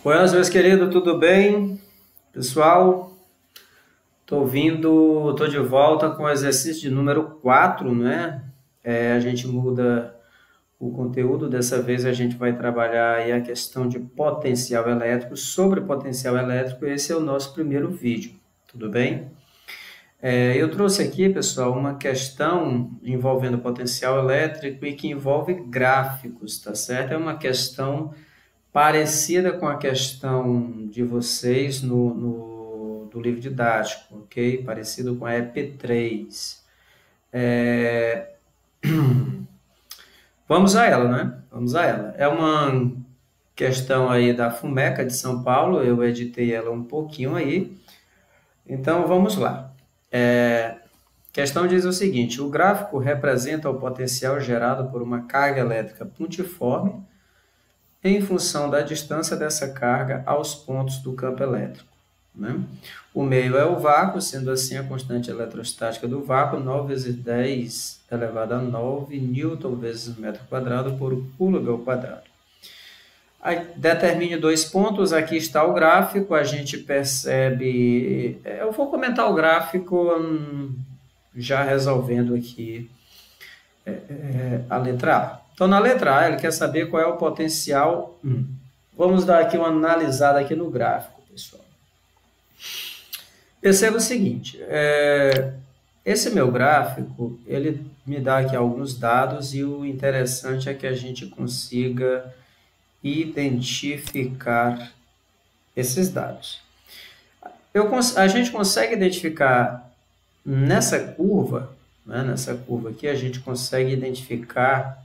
Buenas, meus queridos, tudo bem? Pessoal, tô de volta com o exercício de número 4, né? A gente muda o conteúdo, dessa vez a gente vai trabalhar aí a questão de potencial elétrico. Sobre potencial elétrico, esse é o nosso primeiro vídeo, tudo bem? Eu trouxe aqui, pessoal, uma questão envolvendo potencial elétrico e que envolve gráficos, tá certo? É uma questão parecida com a questão de vocês do livro didático, ok? Parecido com a EP3. Vamos a ela, né? Vamos a ela. É uma questão aí da FUMECA de São Paulo, eu editei ela um pouquinho aí. Então, vamos lá. A questão diz o seguinte: o gráfico representa o potencial gerado por uma carga elétrica pontiforme em função da distância dessa carga aos pontos do campo elétrico, né? O meio é o vácuo, sendo assim a constante eletrostática do vácuo 9 vezes 10 elevado a 9 newton vezes metro quadrado por coulomb ao quadrado. Aí, determine dois pontos, aqui está o gráfico, a gente percebe... Eu vou comentar o gráfico já resolvendo aqui a letra A. Então, na letra A, ele quer saber qual é o potencial. Vamos dar aqui uma analisada aqui no gráfico, pessoal. Perceba o seguinte, esse meu gráfico, ele me dá aqui alguns dados e o interessante é que a gente consiga identificar esses dados. A gente consegue identificar nessa curva, né, nessa curva aqui, a gente consegue identificar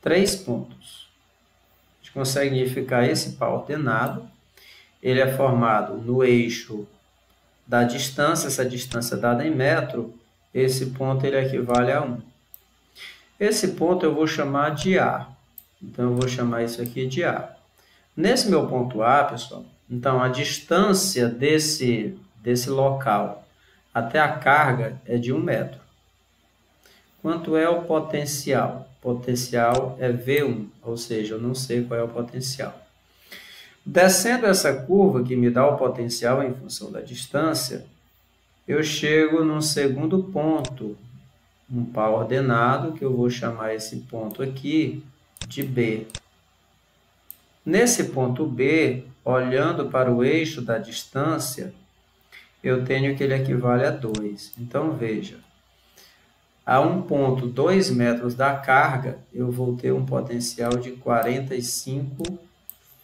3 pontos. A gente consegue identificar esse par ordenado. Ele é formado no eixo da distância, essa distância dada em metro, esse ponto ele equivale a 1. Esse ponto eu vou chamar de A. Então, eu vou chamar isso aqui de A. Nesse meu ponto A, pessoal, então a distância desse local até a carga é de 1 metro. Quanto é o potencial? O potencial é V1, ou seja, eu não sei qual é o potencial. Descendo essa curva que me dá o potencial em função da distância, eu chego num segundo ponto, um par ordenado, que eu vou chamar esse ponto aqui de B. Nesse ponto B, olhando para o eixo da distância, eu tenho que ele equivale a 2. Então, veja, a 1,2 metros da carga, eu vou ter um potencial de 45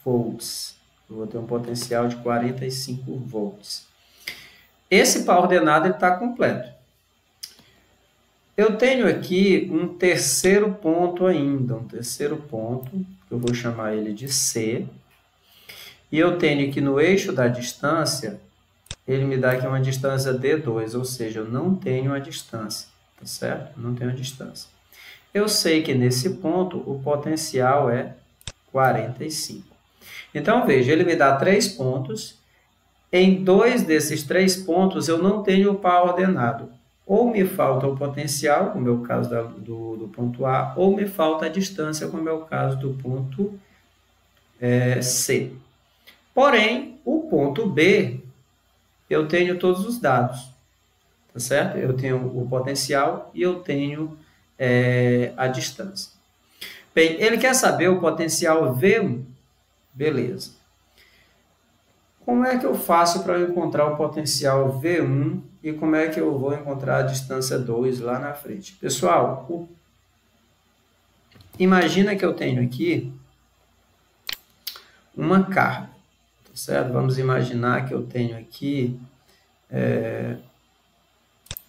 volts. Eu vou ter um potencial de 45 volts. Esse par ordenado está completo. Eu tenho aqui um terceiro ponto ainda, um terceiro ponto, que eu vou chamar ele de C. E eu tenho que no eixo da distância, ele me dá aqui uma distância D2, ou seja, eu não tenho a distância, tá certo? Não tenho a distância. Eu sei que nesse ponto o potencial é 45. Então, veja, ele me dá 3 pontos. Em 2 desses 3 pontos, eu não tenho o par ordenado. Ou me falta o potencial, como é o caso do ponto A, ou me falta a distância, como é o caso do ponto C. Porém, o ponto B, eu tenho todos os dados, tá certo? Eu tenho o potencial e eu tenho a distância. Bem, ele quer saber o potencial V1. Beleza. Como é que eu faço para encontrar o potencial V1 e como é que eu vou encontrar a distância 2 lá na frente? Pessoal, imagina que eu tenho aqui uma carga, tá certo? Vamos imaginar que eu tenho aqui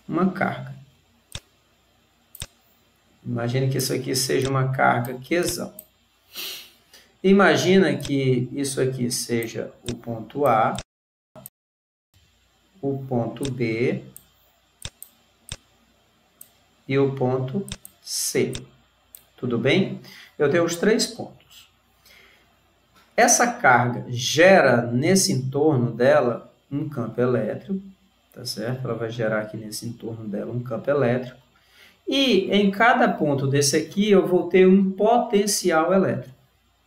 uma carga. Imagine que isso aqui seja uma carga Qzão. Imagina que isso aqui seja o ponto A, o ponto B e o ponto C. Tudo bem? Eu tenho os 3 pontos. Essa carga gera nesse entorno dela um campo elétrico, tá certo? Ela vai gerar aqui nesse entorno dela um campo elétrico. E em cada ponto desse aqui eu vou ter um potencial elétrico,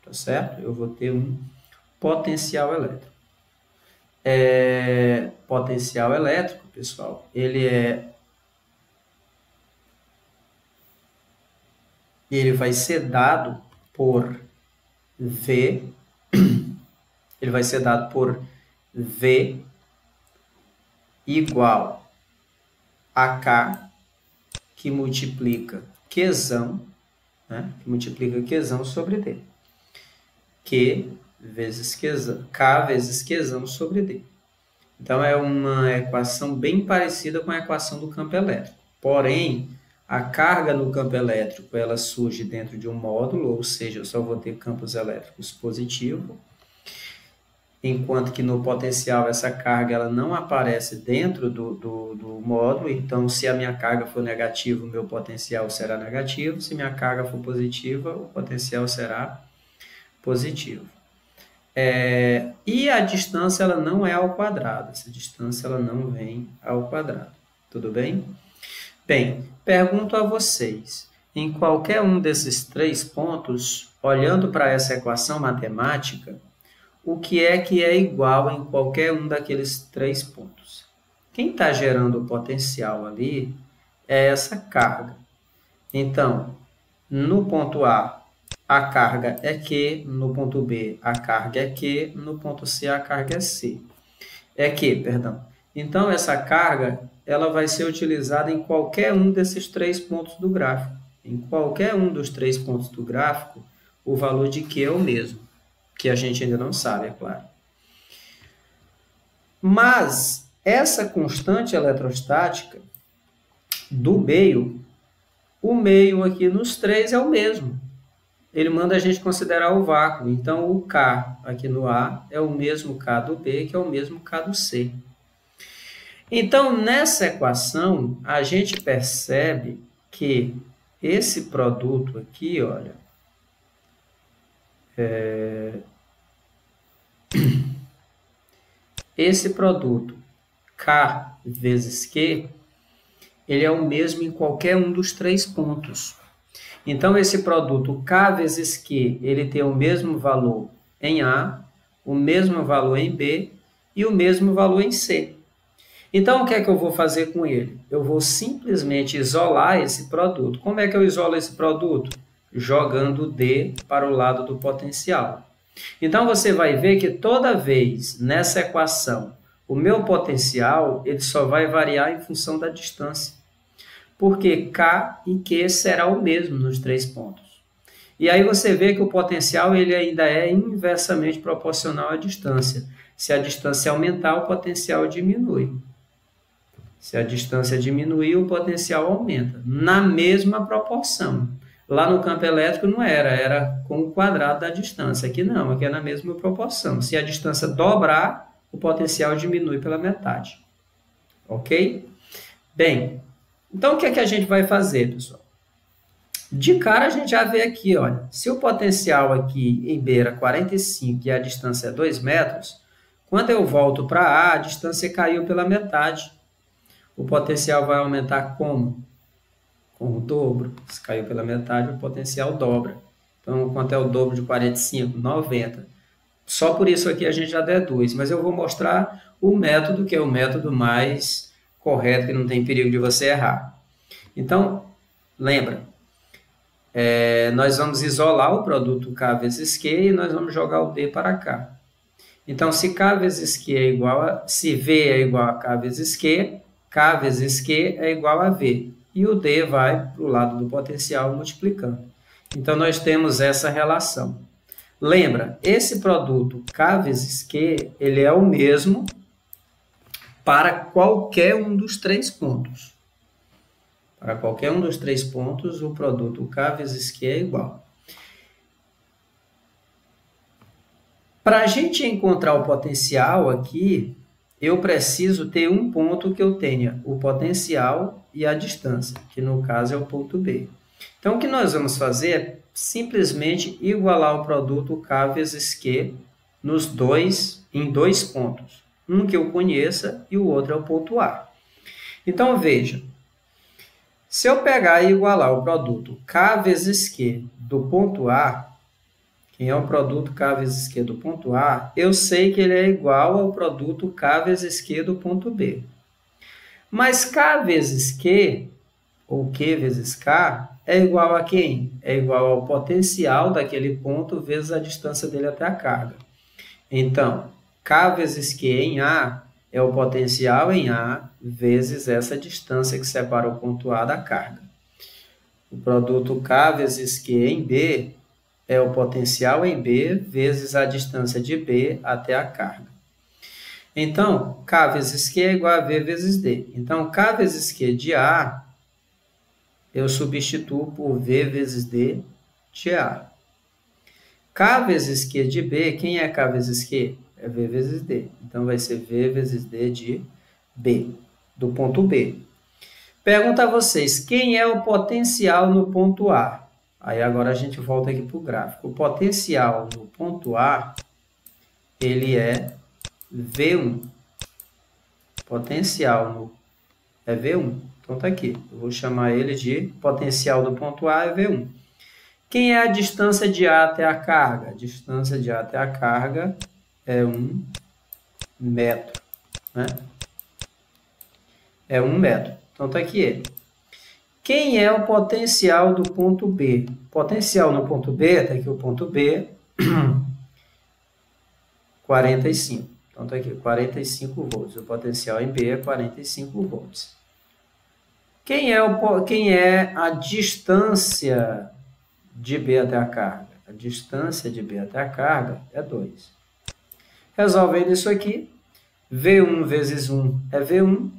tá certo? Eu vou ter um potencial elétrico. Potencial elétrico, pessoal, ele vai ser dado por V, ele vai ser dado por V igual a K, que multiplica Qzão, né? Que multiplica Qzão sobre D. Q vezes Qzão, K vezes Qzão sobre D. Então, é uma equação bem parecida com a equação do campo elétrico. Porém, a carga no campo elétrico ela surge dentro de um módulo, ou seja, eu só vou ter campos elétricos positivos, enquanto que no potencial essa carga ela não aparece dentro do módulo. Então, se a minha carga for negativa, o meu potencial será negativo. Se minha carga for positiva, o potencial será positivo. E a distância ela não é ao quadrado. Essa distância ela não vem ao quadrado. Tudo bem? Bem, pergunto a vocês, em qualquer um desses 3 pontos, olhando para essa equação matemática, o que é igual em qualquer um daqueles 3 pontos? Quem está gerando o potencial ali é essa carga. Então, no ponto A, a carga é Q, no ponto B, a carga é Q, no ponto C, a carga é C. Perdão. Então, essa carga ela vai ser utilizada em qualquer um desses 3 pontos do gráfico. Em qualquer um dos 3 pontos do gráfico, o valor de Q é o mesmo, que a gente ainda não sabe, é claro. Mas essa constante eletrostática do meio, o meio aqui nos 3 é o mesmo. Ele manda a gente considerar o vácuo. Então, o K aqui no A é o mesmo K do B, que é o mesmo K do C. Então, nessa equação, a gente percebe que esse produto aqui, olha, esse produto K vezes Q, ele é o mesmo em qualquer um dos 3 pontos. Então, esse produto K vezes Q, ele tem o mesmo valor em A, o mesmo valor em B e o mesmo valor em C. Então, o que é que eu vou fazer com ele? Eu vou simplesmente isolar esse produto. Como é que eu isolo esse produto? Jogando D para o lado do potencial. Então, você vai ver que toda vez nessa equação, o meu potencial ele só vai variar em função da distância. Porque K e Q será o mesmo nos 3 pontos. E aí você vê que o potencial ele ainda é inversamente proporcional à distância. Se a distância aumentar, o potencial diminui. Se a distância diminuir, o potencial aumenta, na mesma proporção. Lá no campo elétrico não era com o quadrado da distância. Aqui não, aqui é na mesma proporção. Se a distância dobrar, o potencial diminui pela metade. Ok? Bem, então o que é que a gente vai fazer, pessoal? De cara a gente já vê aqui, olha, se o potencial aqui em B era 45 e a distância é 2 metros, quando eu volto para A, a distância caiu pela metade. O potencial vai aumentar como? Com o dobro. Se caiu pela metade, o potencial dobra. Então, quanto é o dobro de 45? 90. Só por isso aqui a gente já deduz, mas eu vou mostrar o método, que é o método mais correto, que não tem perigo de você errar. Então, lembra, nós vamos isolar o produto K vezes Q e nós vamos jogar o D para cá. Então, se K vezes Q é igual a... Se V é igual a K vezes Q, K vezes Q é igual a V. E o D vai para o lado do potencial multiplicando. Então, nós temos essa relação. Lembra, esse produto K vezes Q, ele é o mesmo para qualquer um dos 3 pontos. Para qualquer um dos 3 pontos, o produto K vezes Q é igual. Para a gente encontrar o potencial aqui, eu preciso ter um ponto que eu tenha o potencial e a distância, que no caso é o ponto B. Então, o que nós vamos fazer é simplesmente igualar o produto K vezes Q em 2 pontos. Um que eu conheça e o outro é o ponto A. Então, veja, se eu pegar e igualar o produto K vezes Q do ponto A, Quem é o produto K vezes Q do ponto A, eu sei que ele é igual ao produto K vezes Q do ponto B. Mas K vezes Q, ou Q vezes K, é igual a quem? É igual ao potencial daquele ponto vezes a distância dele até a carga. Então, K vezes Q em A é o potencial em A vezes essa distância que separa o ponto A da carga. O produto K vezes Q em B é o potencial em B vezes a distância de B até a carga. Então, K vezes Q é igual a V vezes D. Então, K vezes Q de A, eu substituo por V vezes D de A. K vezes Q de B, quem é K vezes Q? É V vezes D. Então, vai ser V vezes D de B, do ponto B. Pergunto a vocês, quem é o potencial no ponto A? Aí, agora a gente volta aqui para o gráfico. O potencial no ponto A, ele é V1. Potencial é V1. Então, está aqui. Eu vou chamar ele de potencial do ponto A é V1. Quem é a distância de A até a carga? A distância de A até a carga é 1 metro. Né? É 1 metro. Então, está aqui ele. Quem é o potencial do ponto B? Potencial no ponto B, está aqui o ponto B, 45. Então, está aqui 45 volts. O potencial em B é 45 volts. Quem é a distância de B até a carga? A distância de B até a carga é 2. Resolvendo isso aqui, V1 vezes 1 é V1,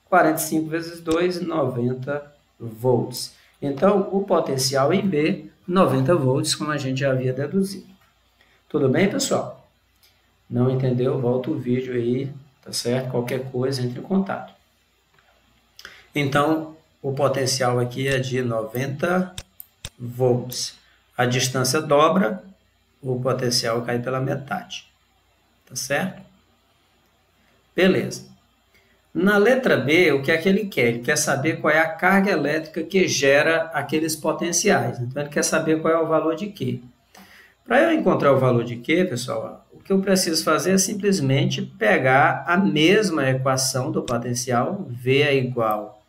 45 vezes 2, 90 volts. Então, o potencial em B, 90 volts, como a gente já havia deduzido. Tudo bem, pessoal? Não entendeu? Volta o vídeo aí, tá certo? Qualquer coisa, entre em contato. Então, o potencial aqui é de 90 volts. A distância dobra, o potencial cai pela metade. Tá certo? Beleza. Na letra B, o que é que ele quer? Ele quer saber qual é a carga elétrica que gera aqueles potenciais. Então, ele quer saber qual é o valor de Q. Para eu encontrar o valor de Q, pessoal, o que eu preciso fazer é simplesmente pegar a mesma equação do potencial, V é igual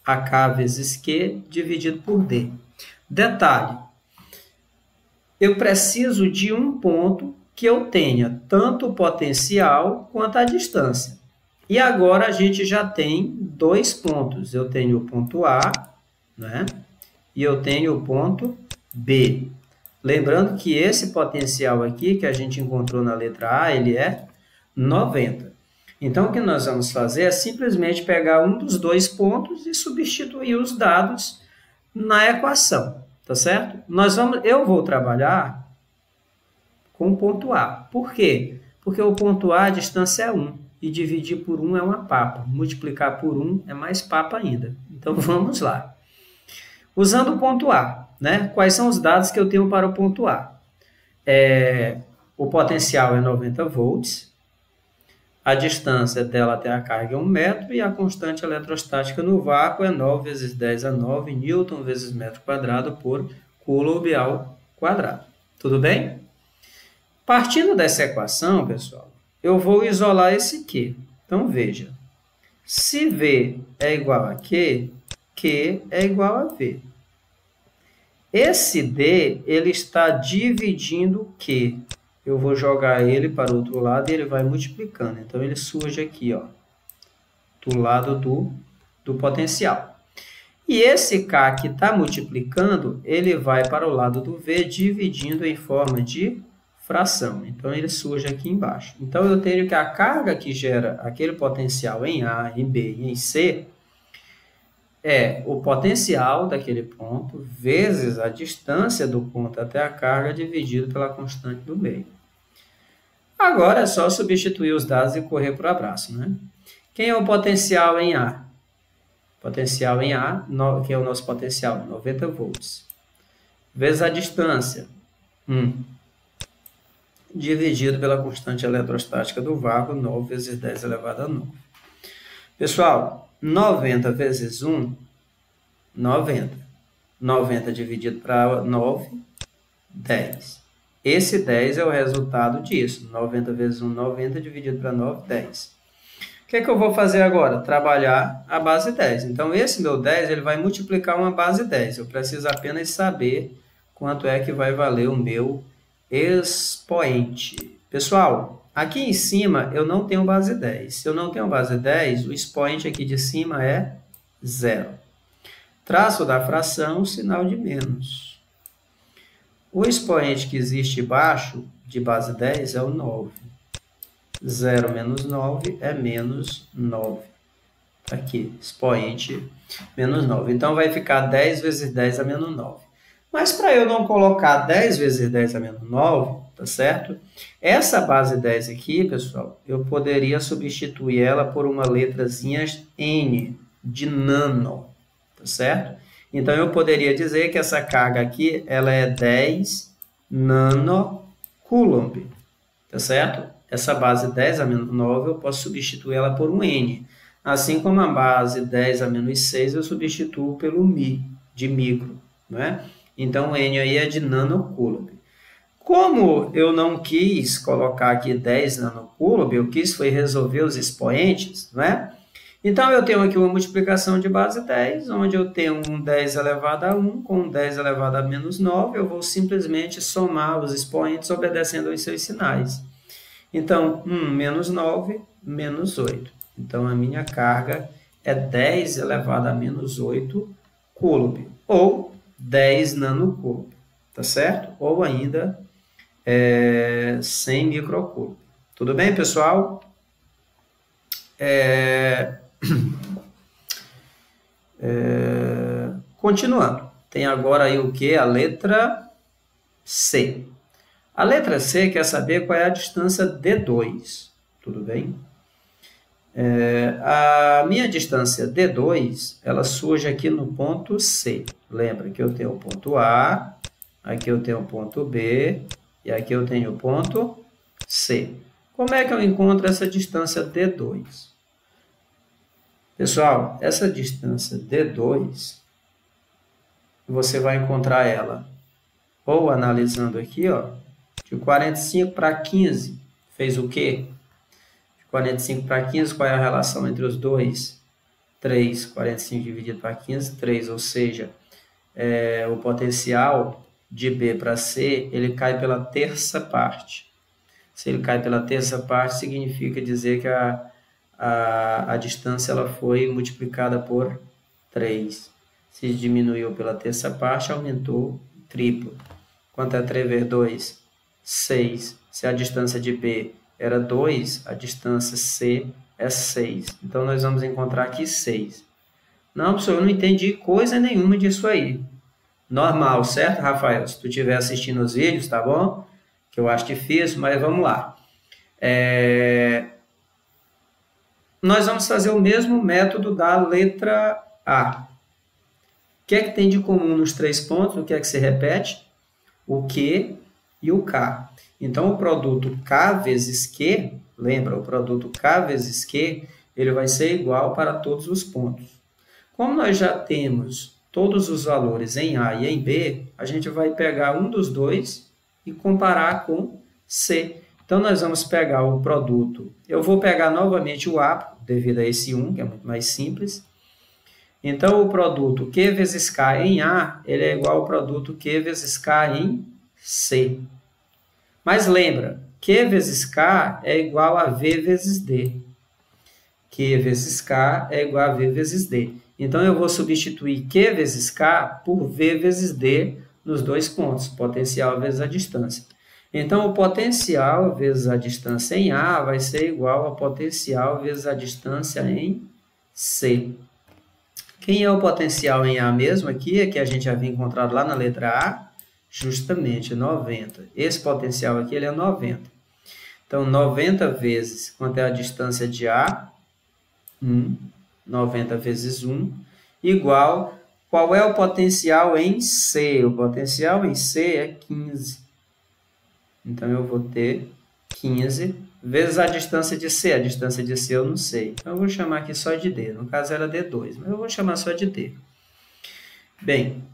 a K vezes Q dividido por D. Detalhe, eu preciso de um ponto que eu tenha tanto o potencial quanto a distância. E agora a gente já tem dois pontos. Eu tenho o ponto A, né? E eu tenho o ponto B. Lembrando que esse potencial aqui que a gente encontrou na letra A, ele é 90. Então, o que nós vamos fazer é simplesmente pegar um dos dois pontos e substituir os dados na equação, tá certo? Eu vou trabalhar com o ponto A. Por quê? Porque o ponto A, a distância é 1. E dividir por 1 é uma papa. Multiplicar por 1 é mais papa ainda. Então, vamos lá. Usando o ponto A, né? Quais são os dados que eu tenho para o ponto A? O potencial é 90 volts. A distância dela até a carga é 1 metro. E a constante eletrostática no vácuo é 9 vezes 10 a 9 newton vezes metro quadrado por coulomb ao quadrado. Tudo bem? Partindo dessa equação, pessoal, eu vou isolar esse Q. Então, veja. Se V é igual a Q, Q é igual a V. Esse D, ele está dividindo Q. Eu vou jogar ele para o outro lado e ele vai multiplicando. Então, ele surge aqui, ó, do lado do potencial. E esse K que está multiplicando, ele vai para o lado do V, dividindo em forma de fração. Então, ele surge aqui embaixo. Então, eu tenho que a carga que gera aquele potencial em A, em B e em C é o potencial daquele ponto vezes a distância do ponto até a carga dividido pela constante do meio. Agora, é só substituir os dados e correr para o abraço, né? Quem é o potencial em A? Potencial em A, que é o nosso potencial, 90 volts. Vezes a distância, 1. Dividido pela constante eletrostática do vácuo, 9 vezes 10 elevado a 9. Pessoal, 90 vezes 1, 90. 90 dividido para 9, 10. Esse 10 é o resultado disso. 90 vezes 1, 90, dividido para 9, 10. O que é que eu vou fazer agora? Trabalhar a base 10. Então, esse meu 10 ele vai multiplicar uma base 10. Eu preciso apenas saber quanto é que vai valer o meu expoente. Pessoal, aqui em cima eu não tenho base 10. Se eu não tenho base 10, o expoente aqui de cima é 0. Traço da fração, sinal de menos. O expoente que existe embaixo de base 10 é o 9. 0 menos 9 é menos 9. Tá aqui, expoente menos 9. Então, vai ficar 10 vezes 10 a menos 9. Mas, para eu não colocar 10 vezes 10 a menos 9, tá certo? Essa base 10 aqui, pessoal, eu poderia substituir ela por uma letrazinha N, de nano, tá certo? Então, eu poderia dizer que essa carga aqui, ela é 10 nanocoulomb, tá certo? Essa base 10 a menos 9, eu posso substituir ela por um N. Assim como a base 10 a menos 6, eu substituo pelo Mi, de micro, né? Então, o N aí é de nanocoulomb. Como eu não quis colocar aqui 10 nanocoulomb, eu quis foi resolver os expoentes, né? Então, eu tenho aqui uma multiplicação de base 10, onde eu tenho um 10 elevado a 1 com um 10 elevado a menos 9. Eu vou simplesmente somar os expoentes obedecendo aos seus sinais. Então, 1 menos 9, menos 8. Então, a minha carga é 10 elevado a menos 8 coulomb, ou 10 nanocoulomb, tá certo? Ou ainda 100 microcoulomb. Tudo bem, pessoal? Continuando. Tem agora aí o que? A letra C. A letra C quer saber qual é a distância D2, tudo bem? A minha distância D2, ela surge aqui no ponto C. Lembra que eu tenho o ponto A, aqui eu tenho o ponto B e aqui eu tenho o ponto C. Como é que eu encontro essa distância D2? Pessoal, essa distância D2, você vai encontrar ela ou analisando aqui, ó, de 45 para 15, fez o quê? De 45 para 15, qual é a relação entre os dois? 3. 45 dividido para 15, 3. Ou seja, o potencial de B para C, ele cai pela terça parte. Se ele cai pela terça parte, significa dizer que a distância ela foi multiplicada por 3. Se diminuiu pela terça parte, aumentou triplo. Quanto é 3 vezes 2? 6. Se a distância de B era 2, a distância C é 6. Então, nós vamos encontrar aqui 6. Não, professor, eu não entendi coisa nenhuma disso aí. Normal, certo, Rafael? Se tu estiver assistindo os vídeos, tá bom? Que eu acho difícil, mas vamos lá. Nós vamos fazer o mesmo método da letra A. O que é que tem de comum nos 3 pontos? O que é que se repete? O Q e o K. Então, o produto K vezes Q, lembra, o produto K vezes Q, ele vai ser igual para todos os pontos. Como nós já temos todos os valores em A e em B, a gente vai pegar um dos dois e comparar com C. Então, nós vamos pegar o produto. Eu vou pegar novamente o A, devido a esse 1, que é muito mais simples. Então, o produto Q vezes K em A, ele é igual ao produto Q vezes K em C. Mas lembra, Q vezes K é igual a V vezes D. Q vezes K é igual a V vezes D. Então, eu vou substituir Q vezes K por V vezes D nos dois pontos, potencial vezes a distância. Então, o potencial vezes a distância em A vai ser igual ao potencial vezes a distância em C. Quem é o potencial em A mesmo aqui, é que a gente já havia encontrado lá na letra A, justamente 90. Esse potencial aqui ele é 90. Então, 90 vezes, quanto é a distância de A? 1. 90 vezes 1, igual, qual é o potencial em C? O potencial em C é 15. Então, eu vou ter 15 vezes a distância de C. A distância de C eu não sei. Então, eu vou chamar aqui só de D. No caso, era D2, mas eu vou chamar só de D. Bem,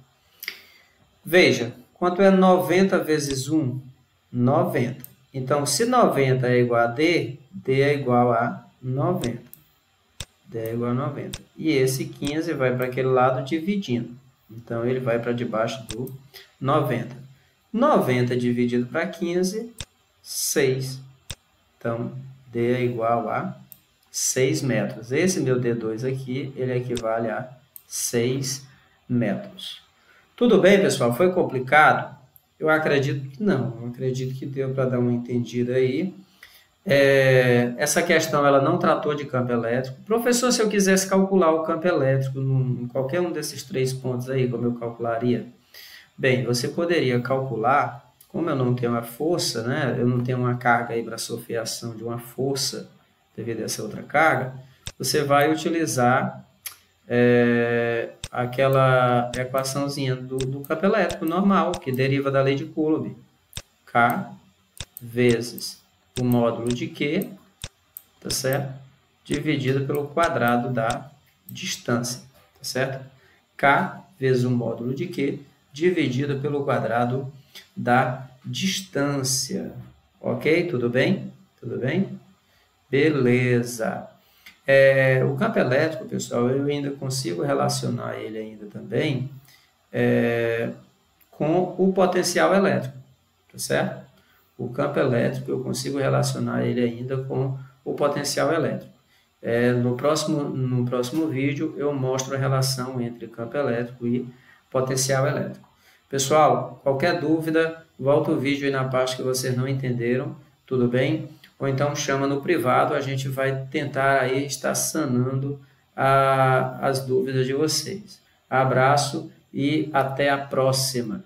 veja, quanto é 90 vezes 1? 90. Então, se 90 é igual a D, D é igual a 90. D é igual a 90. E esse 15 vai para aquele lado dividindo. Então, ele vai para debaixo do 90. 90 dividido para 15, 6. Então, D é igual a 6 metros. Esse meu D2 aqui, ele equivale a 6 metros. Tudo bem, pessoal? Foi complicado? Eu acredito que não. Eu acredito que deu para dar uma entendida aí. Essa questão ela não tratou de campo elétrico. Professor, se eu quisesse calcular o campo elétrico em qualquer um desses 3 pontos aí, como eu calcularia? Bem, você poderia calcular, como eu não tenho a força, né? Eu não tenho uma carga aí para sofrer a ação de uma força devido a essa outra carga, você vai utilizar aquela equaçãozinha do campo elétrico normal, que deriva da lei de Coulomb. K vezes o módulo de Q, tá certo? Dividido pelo quadrado da distância, tá certo? K vezes o módulo de Q, dividido pelo quadrado da distância. Ok? Tudo bem? Tudo bem? Beleza. O campo elétrico, pessoal, eu ainda consigo relacionar ele ainda também com o potencial elétrico, tá certo? O campo elétrico eu consigo relacionar ele ainda com o potencial elétrico. No próximo vídeo eu mostro a relação entre campo elétrico e potencial elétrico. Pessoal, qualquer dúvida, volta o vídeo aí na parte que vocês não entenderam, tudo bem? Ou então chama no privado, a gente vai tentar aí estar sanando as dúvidas de vocês. Abraço e até a próxima!